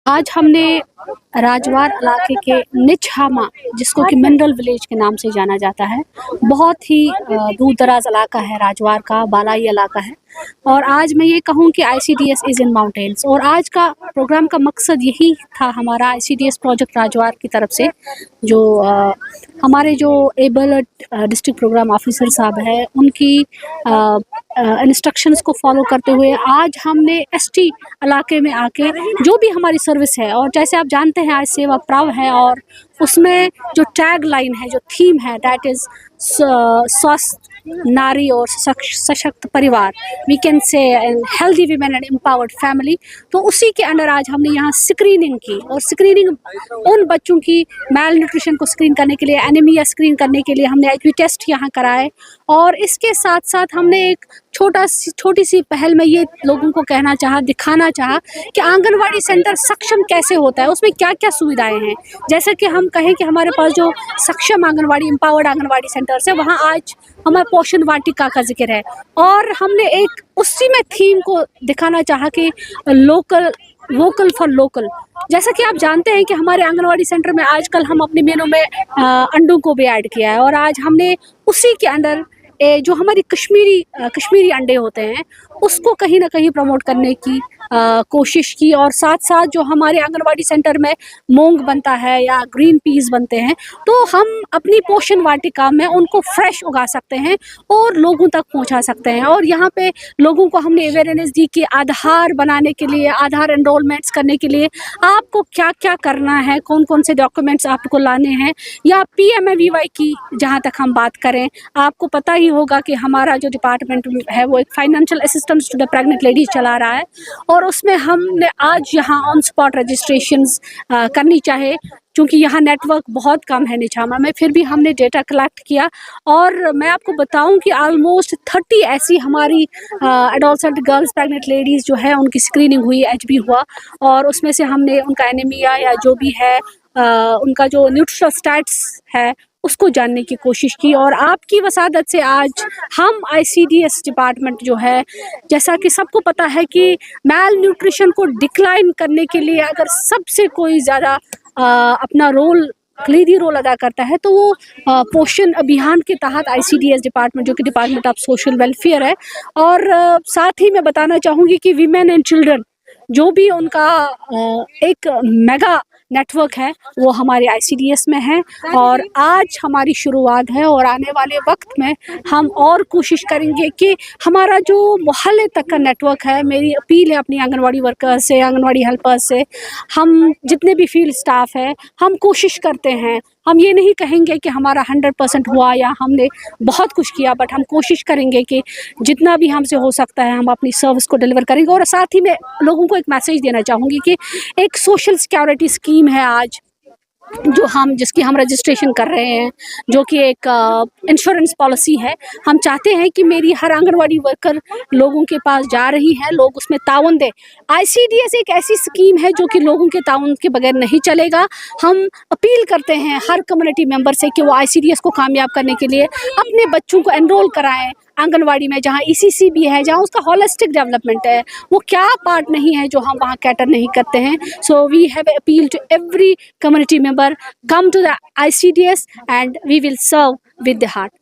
आज हमने राजवार इलाके के निछामा, जिसको कि मिनरल विलेज के नाम से जाना जाता है, बहुत ही दूर दराज इलाका है, राजवार का बालाई इलाका है। और आज मैं ये कहूँ कि आईसीडीएस इज़ इन माउंटेन्स। और आज का प्रोग्राम का मकसद यही था, हमारा आईसीडीएस प्रोजेक्ट राजवार की तरफ से, जो हमारे जो एबल डिस्ट्रिक्ट प्रोग्राम ऑफिसर साहब है, उनकी इंस्ट्रक्शंस को फॉलो करते हुए आज हमने एसटी इलाके में आके जो भी हमारी सर्विस है, और जैसे आप जानते हैं आज सेवा प्राव है, और उसमें जो टैग लाइन है, जो थीम है, दैट इज़ स्वस्थ नारी और सशक्त परिवार, we can say healthy women and empowered family. तो उसी के अंडर आज हमने यहाँ स्क्रीनिंग की, और स्क्रीनिंग उन बच्चों की मैल न्यूट्रिशन को स्क्रीन करने के लिए, एनीमिया स्क्रीन करने के लिए हमने IQ टेस्ट यहाँ कराए। और इसके साथ साथ हमने एक छोटी सी पहल में ये लोगों को कहना चाहा, दिखाना चाहा कि आंगनवाड़ी सेंटर सक्षम कैसे होता है, उसमें क्या क्या सुविधाएं हैं। जैसे कि हम कहें कि हमारे पास जो सक्षम आंगनवाड़ी, एम्पावर्ड आंगनवाड़ी सेंटर्स है, वहाँ आज हमारे पोषण वाटिका का जिक्र है। और हमने एक उसी में थीम को दिखाना चाहा कि वोकल फॉर लोकल। जैसा कि आप जानते हैं कि हमारे आंगनवाड़ी सेंटर में आजकल हम अपने मेनू में अंडों को भी ऐड किया है, और आज हमने उसी के अंदर जो हमारी कश्मीरी अंडे होते हैं, उसको कहीं ना कहीं प्रमोट करने की कोशिश की। और साथ साथ जो हमारे आंगनवाड़ी सेंटर में मूंग बनता है या ग्रीन पीस बनते हैं, तो हम अपनी पोषण वाटिका में उनको फ्रेश उगा सकते हैं और लोगों तक पहुंचा सकते हैं। और यहाँ पे लोगों को हमने अवेयरनेस दी कि आधार बनाने के लिए, आधार एनरोलमेंट्स करने के लिए आपको क्या क्या करना है, कौन कौन से डॉक्यूमेंट्स आपको लाने हैं। या PMAVY की जहाँ तक हम बात करें, आपको पता ही होगा कि हमारा जो डिपार्टमेंट है वो एक financial assistance to the pregnant ladies चला रहा है, और उसमें हमने आज यहाँ ऑन स्पॉट रजिस्ट्रेशंस करनी चाहे, क्योंकि यहाँ नेटवर्क बहुत कम है निछामा में, फिर भी हमने डेटा कलेक्ट किया। और मैं आपको बताऊं कि ऑलमोस्ट 30 ऐसी हमारी एडोलसेंट गर्ल्स प्रेग्नेंट लेडीज़ जो है, उनकी स्क्रीनिंग हुई, HB हुआ, और उसमें से हमने उनका एनीमिया या जो भी है उनका जो न्यूट्रिशनल स्टैट्स है उसको जानने की कोशिश की। और आपकी वसादत से आज हम ICDS डिपार्टमेंट जो है, जैसा कि सबको पता है कि मैल न्यूट्रिशन को डिक्लाइन करने के लिए अगर सबसे कोई ज़्यादा अपना कलीदी रोल अदा करता है, तो वो पोषण अभियान के तहत ICDS डिपार्टमेंट, जो कि डिपार्टमेंट ऑफ सोशल वेलफेयर है। और साथ ही मैं बताना चाहूँगी कि वीमेन एंड चिल्ड्रन जो भी उनका एक मेगा नेटवर्क है, वो हमारे ICDS में है। और आज हमारी शुरुआत है, और आने वाले वक्त में हम और कोशिश करेंगे कि हमारा जो मोहल्ले तक का नेटवर्क है, मेरी अपील है अपनी आंगनवाड़ी वर्कर्स से, आंगनवाड़ी हेल्पर्स से, हम जितने भी फील्ड स्टाफ है, हम कोशिश करते हैं, हम ये नहीं कहेंगे कि हमारा 100% हुआ या हमने बहुत कुछ किया, बट हम कोशिश करेंगे कि जितना भी हमसे हो सकता है हम अपनी सर्विस को डिलीवर करेंगे। और साथ ही मैं लोगों को एक मैसेज देना चाहूँगी कि एक सोशल सिक्योरिटी स्कीम है आज, जिसकी हम रजिस्ट्रेशन कर रहे हैं, जो कि एक इंश्योरेंस पॉलिसी है। हम चाहते हैं कि मेरी हर आंगनवाड़ी वर्कर लोगों के पास जा रही है, लोग उसमें ताउन दें। ICDS एक ऐसी स्कीम है जो कि लोगों के ताउन के बगैर नहीं चलेगा। हम अपील करते हैं हर कम्युनिटी मेंबर से कि वो ICDS को कामयाब करने के लिए अपने बच्चों को एनरोल कराएं आंगनवाड़ी में, जहाँ ECC भी है, जहाँ उसका होलिस्टिक डेवलपमेंट है। वो क्या पार्ट नहीं है जो हम वहाँ कैटर नहीं करते हैं। So we have appeal to every community member, come to the ICDS and we will serve with the heart.